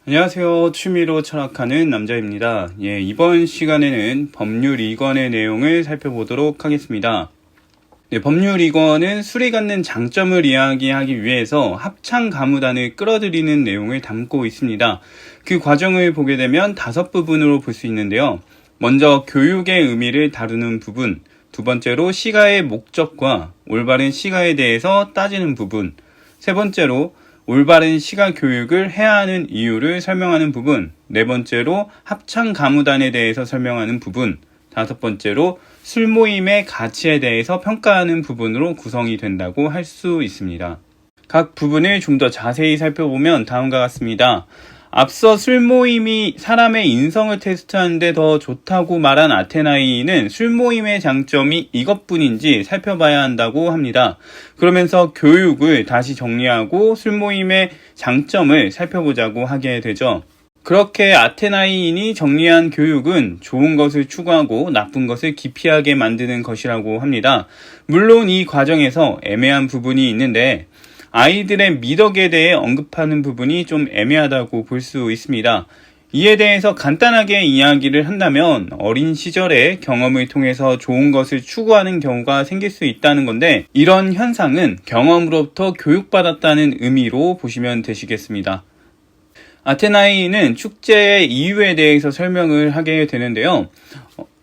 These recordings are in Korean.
안녕하세요. 취미로 철학하는 남자입니다. 이번 시간에는 법률 2권의 내용을 살펴보도록 하겠습니다. 법률 2권은 술이 갖는 장점을 이야기하기 위해서 합창가무단을 끌어들이는 내용을 담고 있습니다. 그 과정을 보게 되면 5부분으로 볼 수 있는데요. 먼저 교육의 의미를 다루는 부분, 두 번째로 시가의 목적과 올바른 시가에 대해서 따지는 부분, 세 번째로 올바른 시가 교육을 해야 하는 이유를 설명하는 부분, 네 번째로 합창가무단에 대해서 설명하는 부분, 다섯 번째로 술모임의 가치에 대해서 평가하는 부분으로 구성이 된다고 할 수 있습니다. 각 부분을 좀 더 자세히 살펴보면 다음과 같습니다. 앞서 술모임이 사람의 인성을 테스트하는데 더 좋다고 말한 아테나이는 술모임의 장점이 이것뿐인지 살펴봐야 한다고 합니다. 그러면서 교육을 다시 정리하고 술모임의 장점을 살펴보자고 하게 되죠. 그렇게 아테나이인이 정리한 교육은 좋은 것을 추구하고 나쁜 것을 기피하게 만드는 것이라고 합니다. 물론 이 과정에서 애매한 부분이 있는데 아이들의 미덕에 대해 언급하는 부분이 좀 애매하다고 볼 수 있습니다. 이에 대해서 간단하게 이야기를 한다면 어린 시절의 경험을 통해서 좋은 것을 추구하는 경우가 생길 수 있다는 건데, 이런 현상은 경험으로부터 교육받았다는 의미로 보시면 되시겠습니다. 아테나이는 축제의 이유에 대해서 설명을 하게 되는데요.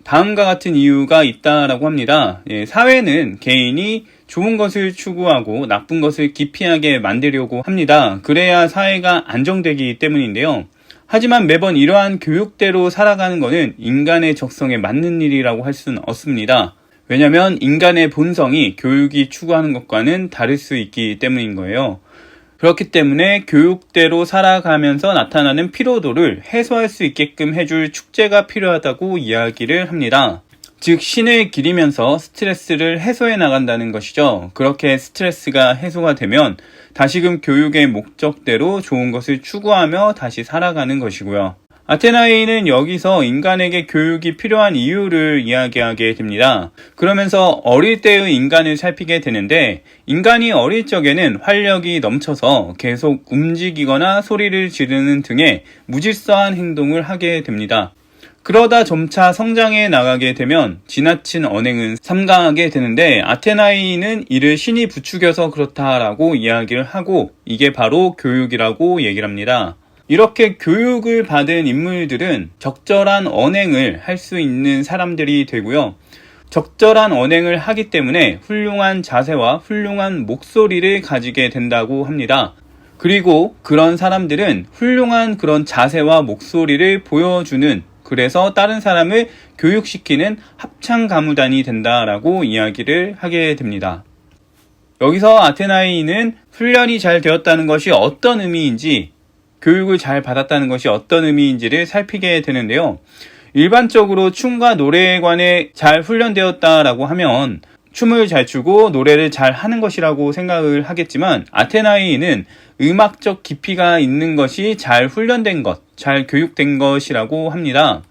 다음과 같은 이유가 있다라고 합니다. 사회는 개인이 좋은 것을 추구하고 나쁜 것을 기피하게 만들려고 합니다. 그래야 사회가 안정되기 때문인데요. 하지만 매번 이러한 교육대로 살아가는 것은 인간의 적성에 맞는 일이라고 할 수는 없습니다. 왜냐하면 인간의 본성이 교육이 추구하는 것과는 다를 수 있기 때문인 거예요. 그렇기 때문에 교육대로 살아가면서 나타나는 피로도를 해소할 수 있게끔 해줄 축제가 필요하다고 이야기를 합니다. 즉 신을 기리면서 스트레스를 해소해 나간다는 것이죠. 그렇게 스트레스가 해소가 되면 다시금 교육의 목적대로 좋은 것을 추구하며 다시 살아가는 것이고요. 아테나이는 여기서 인간에게 교육이 필요한 이유를 이야기하게 됩니다. 그러면서 어릴 때의 인간을 살피게 되는데, 인간이 어릴 적에는 활력이 넘쳐서 계속 움직이거나 소리를 지르는 등의 무질서한 행동을 하게 됩니다. 그러다 점차 성장해 나가게 되면 지나친 언행은 삼가하게 되는데, 아테나이는 이를 신이 부추겨서 그렇다라고 이야기를 하고, 이게 바로 교육이라고 얘기를 합니다. 이렇게 교육을 받은 인물들은 적절한 언행을 할 수 있는 사람들이 되고요. 적절한 언행을 하기 때문에 훌륭한 자세와 훌륭한 목소리를 가지게 된다고 합니다. 그리고 그런 사람들은 훌륭한 그런 자세와 목소리를 보여주는, 그래서 다른 사람을 교육시키는 합창가무단이 된다라고 이야기를 하게 됩니다. 여기서 아테나이는 훈련이 잘 되었다는 것이 어떤 의미인지, 교육을 잘 받았다는 것이 어떤 의미인지를 살피게 되는데요. 일반적으로 춤과 노래에 관해 잘 훈련되었다라고 하면 춤을 잘 추고 노래를 잘 하는 것이라고 생각을 하겠지만, 아테나이는 음악적 깊이가 있는 것이 잘 훈련된 것, 잘 교육된 것이라고 합니다.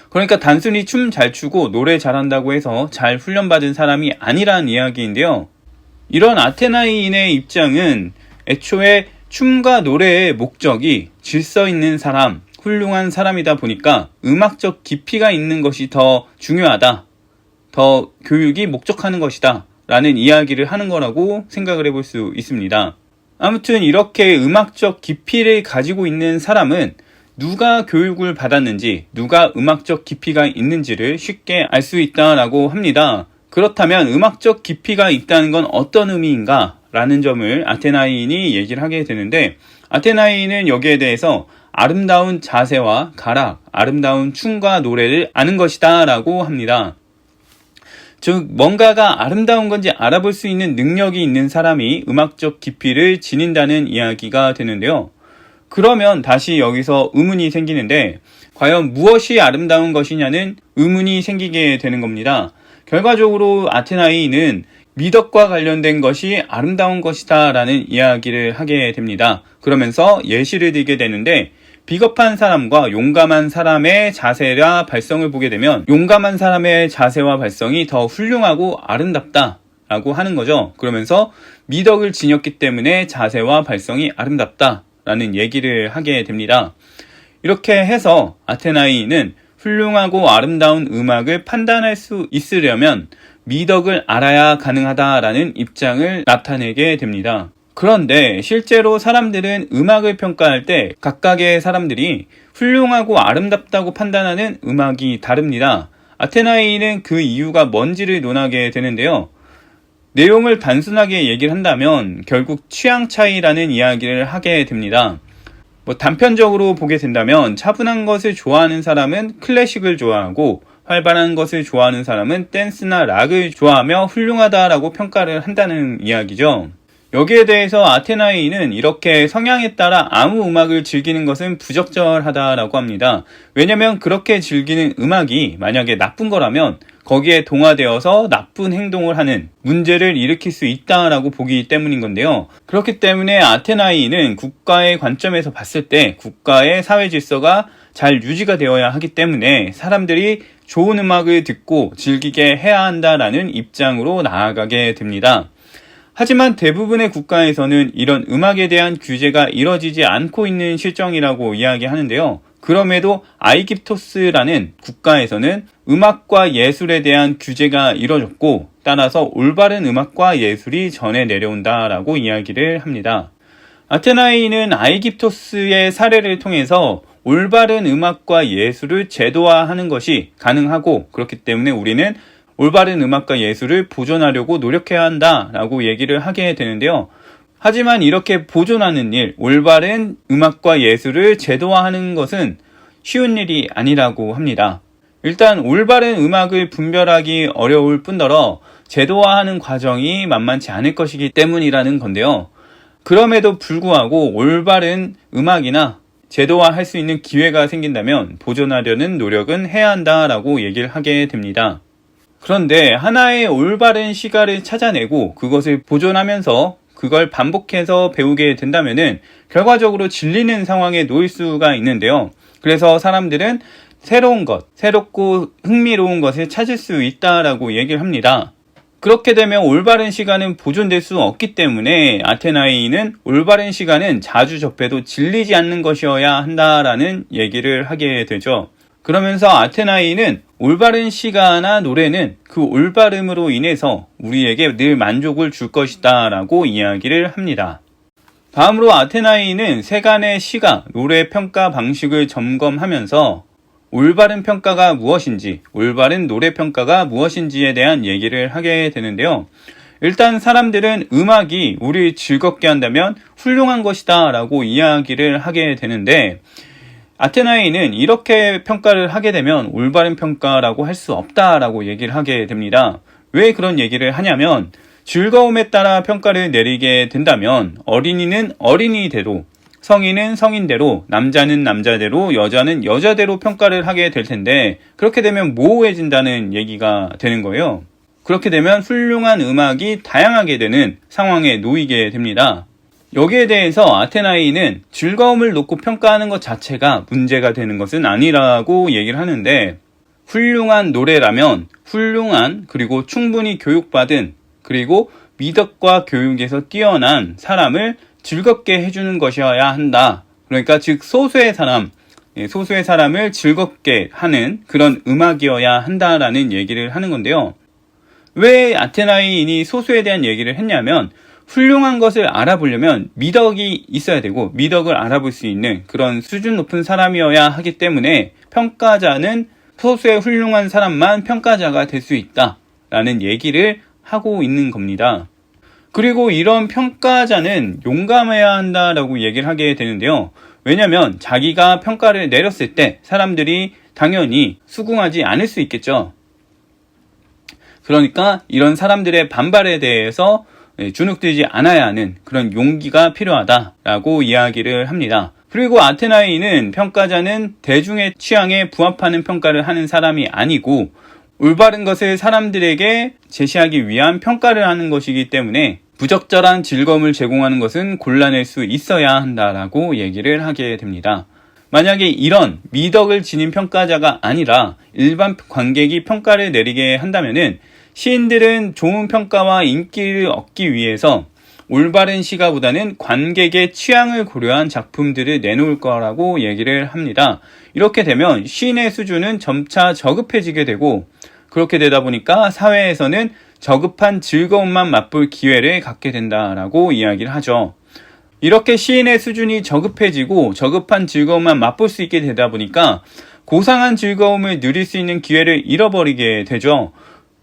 그러니까 단순히 춤 잘 추고 노래 잘한다고 해서 잘 훈련받은 사람이 아니란 이야기인데요. 이런 아테나이인의 입장은 애초에 춤과 노래의 목적이 질서 있는 사람, 훌륭한 사람이다 보니까 음악적 깊이가 있는 것이 더 중요하다, 더 교육이 목적하는 것이다 라는 이야기를 하는 거라고 생각을 해볼 수 있습니다. 아무튼 이렇게 음악적 깊이를 가지고 있는 사람은 누가 교육을 받았는지, 누가 음악적 깊이가 있는지를 쉽게 알 수 있다라고 합니다. 그렇다면 음악적 깊이가 있다는 건 어떤 의미인가? 라는 점을 아테나이인이 얘기를 하게 되는데, 아테나이인은 여기에 대해서 아름다운 자세와 가락, 아름다운 춤과 노래를 아는 것이다 라고 합니다. 즉 뭔가가 아름다운 건지 알아볼 수 있는 능력이 있는 사람이 음악적 깊이를 지닌다는 이야기가 되는데요. 그러면 다시 여기서 의문이 생기는데, 과연 무엇이 아름다운 것이냐는 의문이 생기게 되는 겁니다. 결과적으로 아테나이는 미덕과 관련된 것이 아름다운 것이다 라는 이야기를 하게 됩니다. 그러면서 예시를 들게 되는데, 비겁한 사람과 용감한 사람의 자세와 발성을 보게 되면 용감한 사람의 자세와 발성이 더 훌륭하고 아름답다 라고 하는 거죠. 그러면서 미덕을 지녔기 때문에 자세와 발성이 아름답다 라는 얘기를 하게 됩니다. 이렇게 해서 아테나이는 훌륭하고 아름다운 음악을 판단할 수 있으려면 미덕을 알아야 가능하다라는 입장을 나타내게 됩니다. 그런데 실제로 사람들은 음악을 평가할 때 각각의 사람들이 훌륭하고 아름답다고 판단하는 음악이 다릅니다. 아테나이는 그 이유가 뭔지를 논하게 되는데요. 내용을 단순하게 얘기를 한다면 결국 취향 차이라는 이야기를 하게 됩니다. 단편적으로 보게 된다면 차분한 것을 좋아하는 사람은 클래식을 좋아하고 활발한 것을 좋아하는 사람은 댄스나 락을 좋아하며 훌륭하다라고 평가를 한다는 이야기죠. 여기에 대해서 아테나이는 이렇게 성향에 따라 아무 음악을 즐기는 것은 부적절하다라고 합니다. 왜냐하면 그렇게 즐기는 음악이 만약에 나쁜 거라면 거기에 동화되어서 나쁜 행동을 하는 문제를 일으킬 수 있다라고 보기 때문인 건데요. 그렇기 때문에 아테나이는 국가의 관점에서 봤을 때 국가의 사회 질서가 잘 유지가 되어야 하기 때문에 사람들이 좋은 음악을 듣고 즐기게 해야 한다라는 입장으로 나아가게 됩니다. 하지만 대부분의 국가에서는 이런 음악에 대한 규제가 이뤄지지 않고 있는 실정이라고 이야기하는데요. 그럼에도 아이깁토스라는 국가에서는 음악과 예술에 대한 규제가 이뤄졌고 따라서 올바른 음악과 예술이 전해 내려온다라고 이야기를 합니다. 아테나이는 아이깁토스의 사례를 통해서 올바른 음악과 예술을 제도화하는 것이 가능하고 그렇기 때문에 우리는 올바른 음악과 예술을 보존하려고 노력해야 한다라고 얘기를 하게 되는데요. 하지만 이렇게 보존하는 일, 올바른 음악과 예술을 제도화하는 것은 쉬운 일이 아니라고 합니다. 일단 올바른 음악을 분별하기 어려울 뿐더러 제도화하는 과정이 만만치 않을 것이기 때문이라는 건데요. 그럼에도 불구하고 올바른 음악이나 제도화할 수 있는 기회가 생긴다면 보존하려는 노력은 해야 한다라고 얘기를 하게 됩니다. 그런데 하나의 올바른 시가를 찾아내고 그것을 보존하면서 그걸 반복해서 배우게 된다면은 결과적으로 질리는 상황에 놓일 수가 있는데요. 그래서 사람들은 새로운 것, 새롭고 흥미로운 것을 찾을 수 있다라고 얘기를 합니다. 그렇게 되면 올바른 시간은 보존될 수 없기 때문에 아테나이는 올바른 시간은 자주 접해도 질리지 않는 것이어야 한다라는 얘기를 하게 되죠. 그러면서 아테나이는 올바른 시가나 노래는 그 올바름으로 인해서 우리에게 늘 만족을 줄 것이다 라고 이야기를 합니다. 다음으로 아테나이는 세간의 시가, 노래 평가 방식을 점검하면서 올바른 평가가 무엇인지, 올바른 노래 평가가 무엇인지에 대한 얘기를 하게 되는데요. 일단 사람들은 음악이 우리를 즐겁게 한다면 훌륭한 것이다 라고 이야기를 하게 되는데 아테나이는 이렇게 평가를 하게 되면 올바른 평가라고 할 수 없다라고 얘기를 하게 됩니다. 왜 그런 얘기를 하냐면 즐거움에 따라 평가를 내리게 된다면 어린이는 어린이대로, 성인은 성인대로, 남자는 남자대로, 여자는 여자대로 평가를 하게 될 텐데 그렇게 되면 모호해진다는 얘기가 되는 거예요. 그렇게 되면 훌륭한 음악이 다양하게 되는 상황에 놓이게 됩니다. 여기에 대해서 아테나이는 즐거움을 놓고 평가하는 것 자체가 문제가 되는 것은 아니라고 얘기를 하는데 훌륭한 노래라면 훌륭한 그리고 충분히 교육받은 그리고 미덕과 교육에서 뛰어난 사람을 즐겁게 해주는 것이어야 한다. 그러니까 즉 소수의 사람을 즐겁게 하는 그런 음악이어야 한다라는 얘기를 하는 건데요. 왜 아테나이인이 소수에 대한 얘기를 했냐면 훌륭한 것을 알아보려면 미덕이 있어야 되고 미덕을 알아볼 수 있는 그런 수준 높은 사람이어야 하기 때문에 평가자는 소수의 훌륭한 사람만 평가자가 될 수 있다라는 얘기를 하고 있는 겁니다. 그리고 이런 평가자는 용감해야 한다라고 얘기를 하게 되는데요. 왜냐하면 자기가 평가를 내렸을 때 사람들이 당연히 수긍하지 않을 수 있겠죠. 그러니까 이런 사람들의 반발에 대해서 주눅들지 않아야 하는 그런 용기가 필요하다라고 이야기를 합니다. 그리고 아테나이는 평가자는 대중의 취향에 부합하는 평가를 하는 사람이 아니고 올바른 것을 사람들에게 제시하기 위한 평가를 하는 것이기 때문에 부적절한 즐거움을 제공하는 것은 곤란할 수 있어야 한다라고 얘기를 하게 됩니다. 만약에 이런 미덕을 지닌 평가자가 아니라 일반 관객이 평가를 내리게 한다면은 시인들은 좋은 평가와 인기를 얻기 위해서 올바른 시가보다는 관객의 취향을 고려한 작품들을 내놓을 거라고 얘기를 합니다. 이렇게 되면 시인의 수준은 점차 저급해지게 되고, 그렇게 되다 보니까 사회에서는 저급한 즐거움만 맛볼 기회를 갖게 된다라고 이야기를 하죠. 이렇게 시인의 수준이 저급해지고 저급한 즐거움만 맛볼 수 있게 되다 보니까 고상한 즐거움을 누릴 수 있는 기회를 잃어버리게 되죠.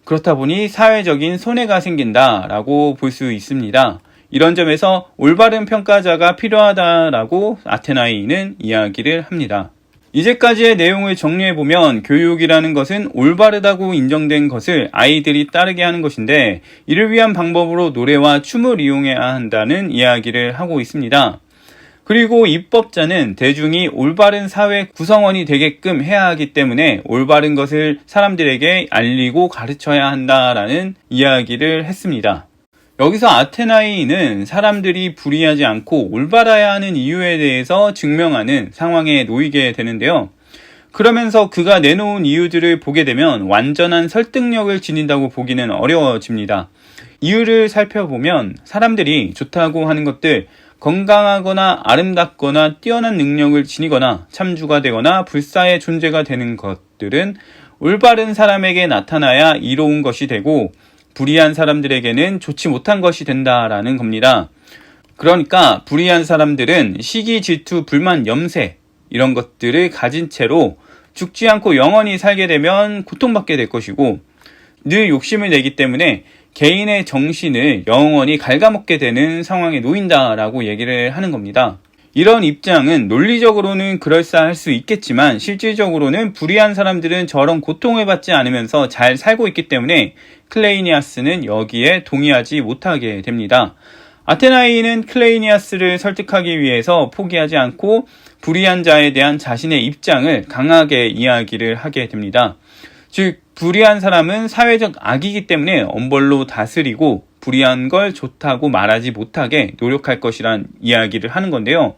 그렇다 보니 사회적인 손해가 생긴다라고 볼 수 있습니다. 이런 점에서 올바른 평가자가 필요하다라고 아테나이는 이야기를 합니다. 이제까지의 내용을 정리해보면 교육이라는 것은 올바르다고 인정된 것을 아이들이 따르게 하는 것인데, 이를 위한 방법으로 노래와 춤을 이용해야 한다는 이야기를 하고 있습니다. 그리고 입법자는 대중이 올바른 사회 구성원이 되게끔 해야 하기 때문에 올바른 것을 사람들에게 알리고 가르쳐야 한다라는 이야기를 했습니다. 여기서 아테나이는 사람들이 불이하지 않고 올바라야 하는 이유에 대해서 증명하는 상황에 놓이게 되는데요. 그러면서 그가 내놓은 이유들을 보게 되면 완전한 설득력을 지닌다고 보기는 어려워집니다. 이유를 살펴보면 사람들이 좋다고 하는 것들, 건강하거나 아름답거나 뛰어난 능력을 지니거나 참주가 되거나 불사의 존재가 되는 것들은 올바른 사람에게 나타나야 이로운 것이 되고, 불의한 사람들에게는 좋지 못한 것이 된다라는 겁니다. 그러니까 불의한 사람들은 시기, 질투, 불만, 염세 이런 것들을 가진 채로 죽지 않고 영원히 살게 되면 고통받게 될 것이고, 늘 욕심을 내기 때문에 개인의 정신을 영원히 갉아먹게 되는 상황에 놓인다라고 얘기를 하는 겁니다. 이런 입장은 논리적으로는 그럴싸할 수 있겠지만 실질적으로는 불의한 사람들은 저런 고통을 받지 않으면서 잘 살고 있기 때문에 클레이니아스는 여기에 동의하지 못하게 됩니다. 아테나이는 클레이니아스를 설득하기 위해서 포기하지 않고 불의한 자에 대한 자신의 입장을 강하게 이야기를 하게 됩니다. 즉, 불의한 사람은 사회적 악이기 때문에 엄벌로 다스리고 불의한 걸 좋다고 말하지 못하게 노력할 것이란 이야기를 하는 건데요.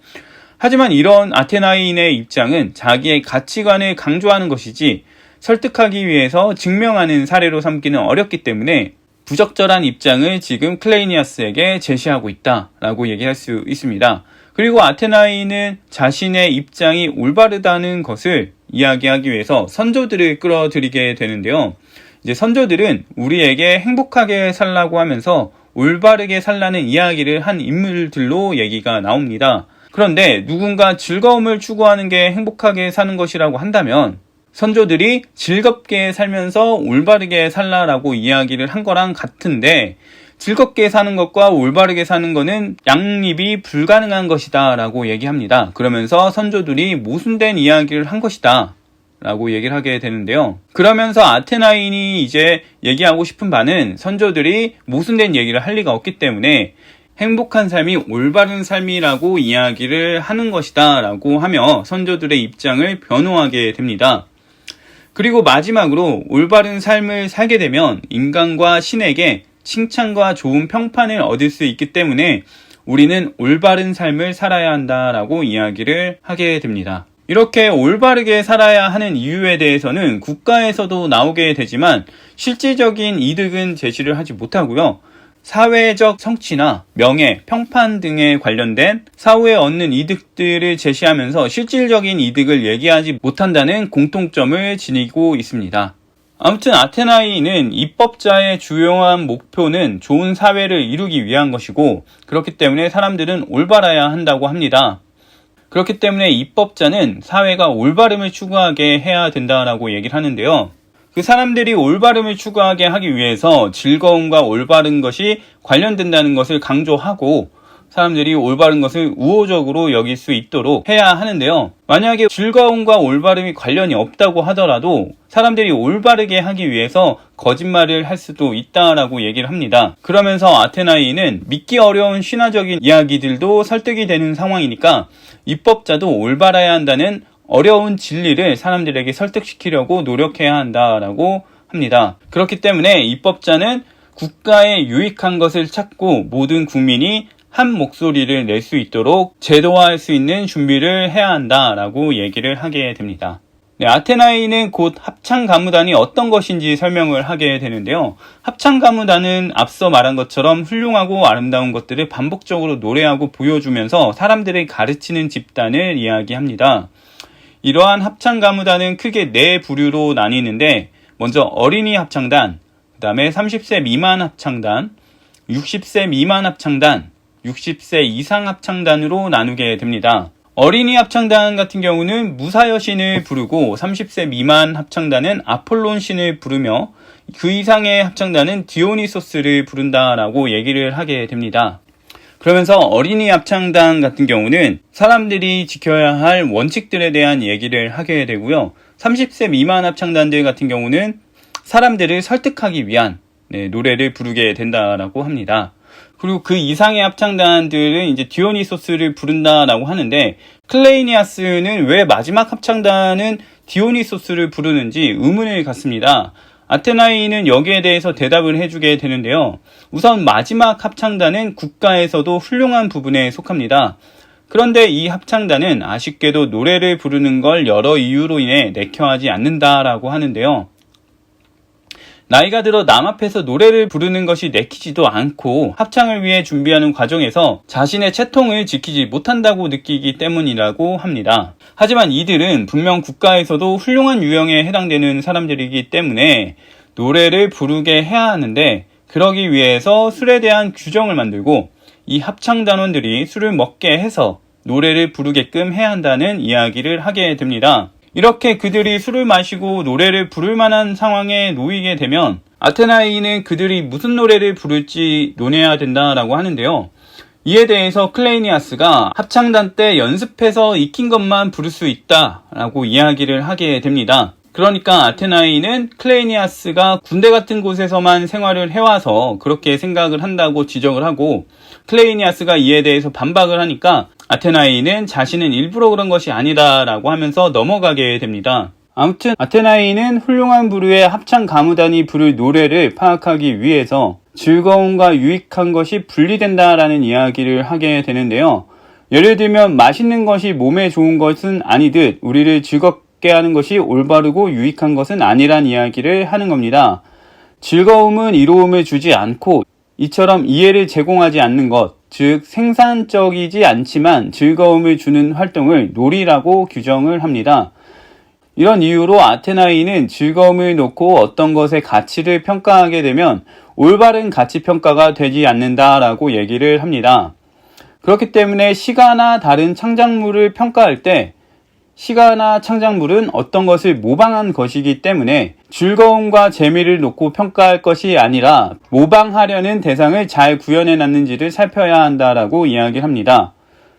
하지만 이런 아테나인의 입장은 자기의 가치관을 강조하는 것이지 설득하기 위해서 증명하는 사례로 삼기는 어렵기 때문에 부적절한 입장을 지금 클레이니아스에게 제시하고 있다라고 얘기할 수 있습니다. 그리고 아테나이는 자신의 입장이 올바르다는 것을 이야기하기 위해서 선조들을 끌어들이게 되는데요. 이제 선조들은 우리에게 행복하게 살라고 하면서 올바르게 살라는 이야기를 한 인물들로 얘기가 나옵니다. 그런데 누군가 즐거움을 추구하는 게 행복하게 사는 것이라고 한다면 선조들이 즐겁게 살면서 올바르게 살라라고 이야기를 한 거랑 같은데, 즐겁게 사는 것과 올바르게 사는 것은 양립이 불가능한 것이다 라고 얘기합니다. 그러면서 선조들이 모순된 이야기를 한 것이다 라고 얘기를 하게 되는데요. 그러면서 아테나인이 이제 얘기하고 싶은 바는 선조들이 모순된 얘기를 할 리가 없기 때문에 행복한 삶이 올바른 삶이라고 이야기를 하는 것이다 라고 하며 선조들의 입장을 변호하게 됩니다. 그리고 마지막으로 올바른 삶을 살게 되면 인간과 신에게 칭찬과 좋은 평판을 얻을 수 있기 때문에 우리는 올바른 삶을 살아야 한다라고 이야기를 하게 됩니다. 이렇게 올바르게 살아야 하는 이유에 대해서는 국가에서도 나오게 되지만 실질적인 이득은 제시를 하지 못하고요. 사회적 성취나 명예, 평판 등에 관련된 사후에 얻는 이득들을 제시하면서 실질적인 이득을 얘기하지 못한다는 공통점을 지니고 있습니다. 아무튼 아테나이는 입법자의 주요한 목표는 좋은 사회를 이루기 위한 것이고, 그렇기 때문에 사람들은 올바라야 한다고 합니다. 그렇기 때문에 입법자는 사회가 올바름을 추구하게 해야 된다라고 얘기를 하는데요. 그 사람들이 올바름을 추구하게 하기 위해서 즐거움과 올바른 것이 관련된다는 것을 강조하고 사람들이 올바른 것을 우호적으로 여길 수 있도록 해야 하는데요. 만약에 즐거움과 올바름이 관련이 없다고 하더라도 사람들이 올바르게 하기 위해서 거짓말을 할 수도 있다라고 얘기를 합니다. 그러면서 아테나이는 믿기 어려운 신화적인 이야기들도 설득이 되는 상황이니까 입법자도 올바라야 한다는 어려운 진리를 사람들에게 설득시키려고 노력해야 한다라고 합니다. 그렇기 때문에 입법자는 국가에 유익한 것을 찾고 모든 국민이 한 목소리를 낼 수 있도록 제도화할 수 있는 준비를 해야 한다라고 얘기를 하게 됩니다. 네, 아테나이는 곧 합창가무단이 어떤 것인지 설명을 하게 되는데요. 합창가무단은 앞서 말한 것처럼 훌륭하고 아름다운 것들을 반복적으로 노래하고 보여주면서 사람들을 가르치는 집단을 이야기합니다. 이러한 합창가무단은 크게 4부류로 나뉘는데, 먼저 어린이 합창단, 그 다음에 30세 미만 합창단, 60세 미만 합창단, 60세 이상 합창단으로 나누게 됩니다. 어린이 합창단 같은 경우는 무사여신을 부르고 30세 미만 합창단은 아폴론 신을 부르며 그 이상의 합창단은 디오니소스를 부른다라고 얘기를 하게 됩니다. 그러면서 어린이 합창단 같은 경우는 사람들이 지켜야 할 원칙들에 대한 얘기를 하게 되고요. 30세 미만 합창단들 같은 경우는 사람들을 설득하기 위한 노래를 부르게 된다라고 합니다. 그리고 그 이상의 합창단들은 이제 디오니소스를 부른다라고 하는데, 클레이니아스는 왜 마지막 합창단은 디오니소스를 부르는지 의문을 갖습니다. 아테나이는 여기에 대해서 대답을 해주게 되는데요. 우선 마지막 합창단은 국가에서도 훌륭한 부분에 속합니다. 그런데 이 합창단은 아쉽게도 노래를 부르는 걸 여러 이유로 인해 내켜하지 않는다라고 하는데요. 나이가 들어 남 앞에서 노래를 부르는 것이 내키지도 않고 합창을 위해 준비하는 과정에서 자신의 채통을 지키지 못한다고 느끼기 때문이라고 합니다. 하지만 이들은 분명 국가에서도 훌륭한 유형에 해당되는 사람들이기 때문에 노래를 부르게 해야 하는데, 그러기 위해서 술에 대한 규정을 만들고 이 합창단원들이 술을 먹게 해서 노래를 부르게끔 해야 한다는 이야기를 하게 됩니다. 이렇게 그들이 술을 마시고 노래를 부를 만한 상황에 놓이게 되면 아테나이는 그들이 무슨 노래를 부를지 논해야 된다라고 하는데요. 이에 대해서 클레이니아스가 합창단 때 연습해서 익힌 것만 부를 수 있다라고 이야기를 하게 됩니다. 그러니까 아테나이는 클레이니아스가 군대 같은 곳에서만 생활을 해와서 그렇게 생각을 한다고 지적을 하고, 클레이니아스가 이에 대해서 반박을 하니까 아테나이는 자신은 일부러 그런 것이 아니다라고 하면서 넘어가게 됩니다. 아무튼 아테나이는 훌륭한 부류의 합창 가무단이 부를 노래를 파악하기 위해서 즐거움과 유익한 것이 분리된다라는 이야기를 하게 되는데요. 예를 들면 맛있는 것이 몸에 좋은 것은 아니듯 우리를 즐겁게 하는 것이 올바르고 유익한 것은 아니란 이야기를 하는 겁니다. 즐거움은 이로움을 주지 않고 이처럼 이해를 제공하지 않는 것, 즉 생산적이지 않지만 즐거움을 주는 활동을 놀이라고 규정을 합니다. 이런 이유로 아테나이는 즐거움을 놓고 어떤 것의 가치를 평가하게 되면 올바른 가치 평가가 되지 않는다라고 얘기를 합니다. 그렇기 때문에 시가나 다른 창작물을 평가할 때 시가나 창작물은 어떤 것을 모방한 것이기 때문에 즐거움과 재미를 놓고 평가할 것이 아니라 모방하려는 대상을 잘 구현해놨는지를 살펴야 한다라고 이야기를 합니다.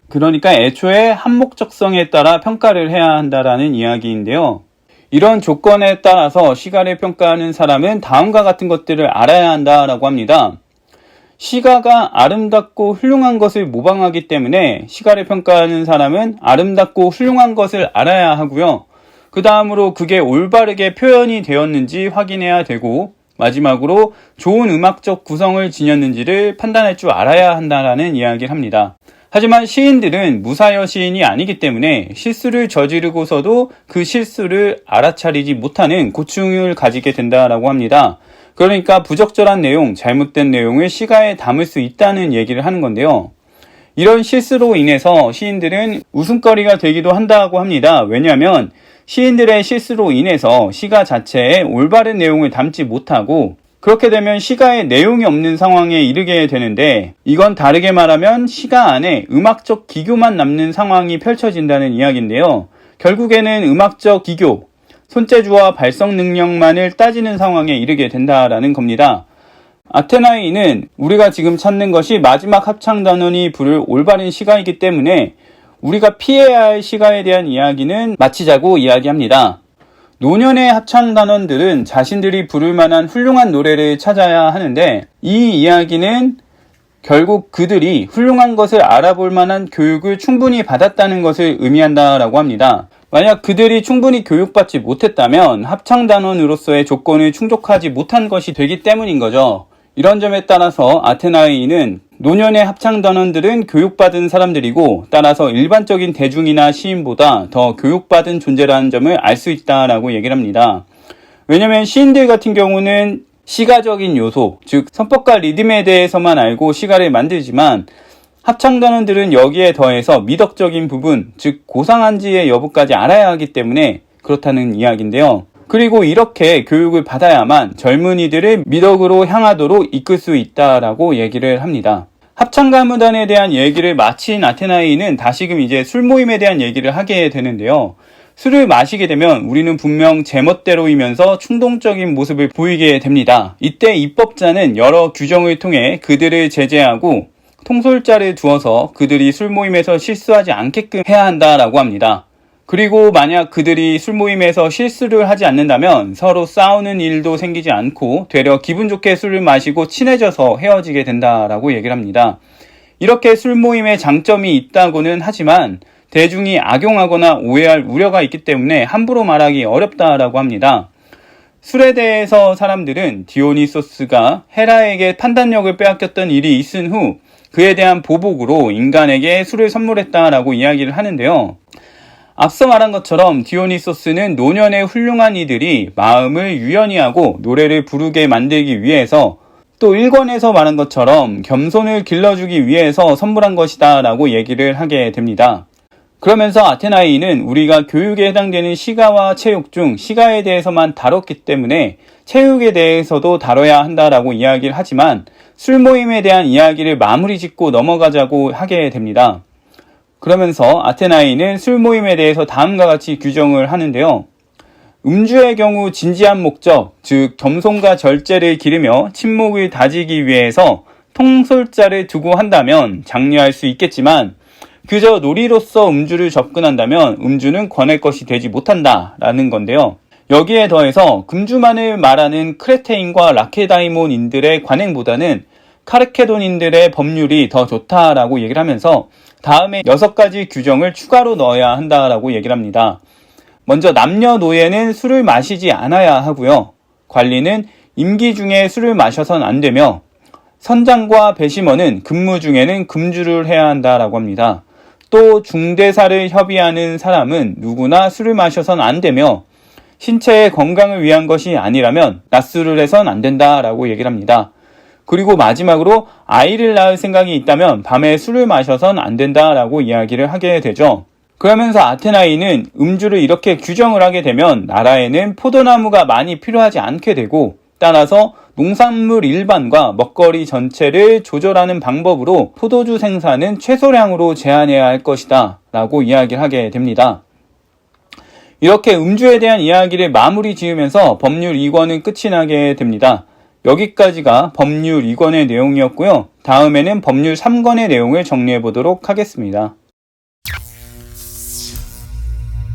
그러니까 애초에 한목적성에 따라 평가를 해야 한다라는 이야기인데요. 이런 조건에 따라서 시가를 평가하는 사람은 다음과 같은 것들을 알아야 한다라고 합니다. 시가가 아름답고 훌륭한 것을 모방하기 때문에 시가를 평가하는 사람은 아름답고 훌륭한 것을 알아야 하고요. 그 다음으로 그게 올바르게 표현이 되었는지 확인해야 되고, 마지막으로 좋은 음악적 구성을 지녔는지를 판단할 줄 알아야 한다라는 이야기를 합니다. 하지만 시인들은 무사여 시인이 아니기 때문에 실수를 저지르고서도 그 실수를 알아차리지 못하는 고충을 가지게 된다라고 합니다. 그러니까 부적절한 내용, 잘못된 내용을 시가에 담을 수 있다는 얘기를 하는 건데요. 이런 실수로 인해서 시인들은 웃음거리가 되기도 한다고 합니다. 왜냐하면 시인들의 실수로 인해서 시가 자체에 올바른 내용을 담지 못하고, 그렇게 되면 시가에 내용이 없는 상황에 이르게 되는데, 이건 다르게 말하면 시가 안에 음악적 기교만 남는 상황이 펼쳐진다는 이야기인데요. 결국에는 음악적 기교, 손재주와 발성 능력만을 따지는 상황에 이르게 된다라는 겁니다. 아테나이는 우리가 지금 찾는 것이 마지막 합창단원이 부를 올바른 시가이기 때문에 우리가 피해야 할 시가에 대한 이야기는 마치자고 이야기합니다. 노년의 합창단원들은 자신들이 부를 만한 훌륭한 노래를 찾아야 하는데, 이 이야기는 결국 그들이 훌륭한 것을 알아볼 만한 교육을 충분히 받았다는 것을 의미한다라고 합니다. 만약 그들이 충분히 교육받지 못했다면 합창단원으로서의 조건을 충족하지 못한 것이 되기 때문인 거죠. 이런 점에 따라서 아테나이는 노년의 합창단원들은 교육받은 사람들이고 따라서 일반적인 대중이나 시인보다 더 교육받은 존재라는 점을 알 수 있다라고 얘기를 합니다. 왜냐면 시인들 같은 경우는 시가적인 요소, 즉 선법과 리듬에 대해서만 알고 시가를 만들지만 합창단원들은 여기에 더해서 미덕적인 부분, 즉 고상한지의 여부까지 알아야 하기 때문에 그렇다는 이야기인데요. 그리고 이렇게 교육을 받아야만 젊은이들을 미덕으로 향하도록 이끌 수 있다라고 얘기를 합니다. 합창가무단에 대한 얘기를 마친 아테나이는 다시금 이제 술 모임에 대한 얘기를 하게 되는데요. 술을 마시게 되면 우리는 분명 제멋대로이면서 충동적인 모습을 보이게 됩니다. 이때 입법자는 여러 규정을 통해 그들을 제재하고 통솔자를 두어서 그들이 술 모임에서 실수하지 않게끔 해야 한다라고 합니다. 그리고 만약 그들이 술 모임에서 실수를 하지 않는다면 서로 싸우는 일도 생기지 않고 되려 기분 좋게 술을 마시고 친해져서 헤어지게 된다라고 얘기를 합니다. 이렇게 술 모임에 장점이 있다고는 하지만 대중이 악용하거나 오해할 우려가 있기 때문에 함부로 말하기 어렵다라고 합니다. 술에 대해서 사람들은 디오니소스가 헤라에게 판단력을 빼앗겼던 일이 있은 후 그에 대한 보복으로 인간에게 술을 선물했다라고 이야기를 하는데요. 앞서 말한 것처럼 디오니소스는 노년의 훌륭한 이들이 마음을 유연히 하고 노래를 부르게 만들기 위해서 또 1권에서 말한 것처럼 겸손을 길러주기 위해서 선물한 것이다 라고 얘기를 하게 됩니다. 그러면서 아테나이는 우리가 교육에 해당되는 시가와 체육 중 시가에 대해서만 다뤘기 때문에 체육에 대해서도 다뤄야 한다라고 이야기를 하지만 술 모임에 대한 이야기를 마무리 짓고 넘어가자고 하게 됩니다. 그러면서 아테나이는 술 모임에 대해서 다음과 같이 규정을 하는데요. 음주의 경우 진지한 목적, 즉 겸손과 절제를 기르며 친목을 다지기 위해서 통솔자를 두고 한다면 장려할 수 있겠지만 그저 놀이로서 음주를 접근한다면 음주는 권할 것이 되지 못한다라는 건데요. 여기에 더해서 금주만을 말하는 크레테인과 라케다이몬인들의 관행보다는 카르케돈인들의 법률이 더 좋다라고 얘기를 하면서 다음에 6가지 규정을 추가로 넣어야 한다라고 얘기를 합니다. 먼저 남녀노예는 술을 마시지 않아야 하고요. 관리는 임기 중에 술을 마셔선 안 되며 선장과 배심원은 근무 중에는 금주를 해야 한다라고 합니다. 또 중대사를 협의하는 사람은 누구나 술을 마셔선 안 되며 신체의 건강을 위한 것이 아니라면 낮술을 해선 안 된다라고 얘기를 합니다. 그리고 마지막으로 아이를 낳을 생각이 있다면 밤에 술을 마셔선 안 된다라고 이야기를 하게 되죠. 그러면서 아테나이는 음주를 이렇게 규정을 하게 되면 나라에는 포도나무가 많이 필요하지 않게 되고 따라서 농산물 일반과 먹거리 전체를 조절하는 방법으로 포도주 생산은 최소량으로 제한해야 할 것이다 라고 이야기를 하게 됩니다. 이렇게 음주에 대한 이야기를 마무리 지으면서 법률 2권은 끝이 나게 됩니다. 여기까지가 법률 2권의 내용이었고요. 다음에는 법률 3권의 내용을 정리해 보도록 하겠습니다.